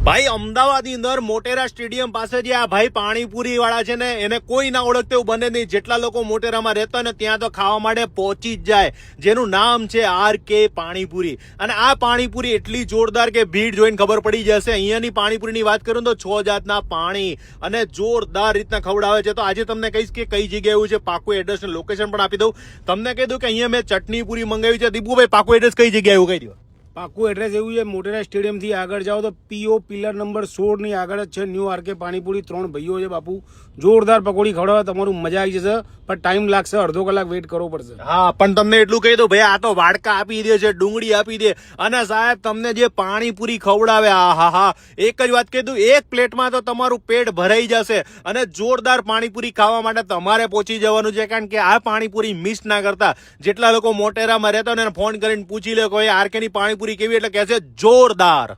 ભાઈ અમદાવાદની અંદર મોટેરા સ્ટેડિયમ પાસે જે આ ભાઈ પાણીપુરી વાળા છે ને એને કોઈ ના ઓળખતે એવું બને નહીં. જેટલા લોકો મોટેરામાં રહેતા હોય ને ત્યાં તો ખાવા માટે પહોંચી જ જાય. જેનું નામ છે RK પાણીપુરી. અને આ પાણીપુરી એટલી જોરદાર કે ભીડ જોઈને ખબર પડી જશે. અહીંયાની પાણીપુરીની વાત કરું તો 6 જાતના પાણી અને જોરદાર રીતના ખવડાવે છે. તો આજે તમને કહીશ કે કઈ જગ્યાએ એવું છે, પાકું એડ્રેસ ને લોકેશન પણ આપી દઉં. તમને કહી દઉં કે અહીંયા મેં ચટણી પૂરી મંગાવી છે. દીપુભાઈ પાકું એડ્રેસ કઈ જગ્યાએ એવું કહી દો. પાકું એડ્રેસ એવું છે, મોટેરા સ્ટેડિયમ થી આગળ જાઓ તો PO પિલર નંબર 16 ની આગળ જ છે ન્યૂ RK પાણીપુરી. 3 ભાઈઓ છે બાપુ, જોરદાર પકોડી ખવડાવે, તમારું મજા આવી જશે. પણ ટાઈમ લાગશે, અડધો કલાક વેઇટ કરવો પડશે. હા, પણ તમને એટલું કહી દઉં ભાઈ, આ તો વાડકા આપી દે છે, ડુંગળી આપી દે, અને સાહેબ તમને જે પાણીપુરી ખવડાવે, હા, એક જ વાત કહી દઉં, એક પ્લેટમાં તો તમારું પેટ ભરાઈ જશે. અને જોરદાર પાણીપુરી ખાવા માટે તમારે પહોંચી જવાનું છે, કારણ કે આ પાણીપુરી મિસ ના કરતા. જેટલા લોકો મોટેરામાં રહેતા હોય ને ફોન કરીને પૂછી લે કે RK ની પાણીપુરી કેવી, એટલે કહેશે જોરદાર.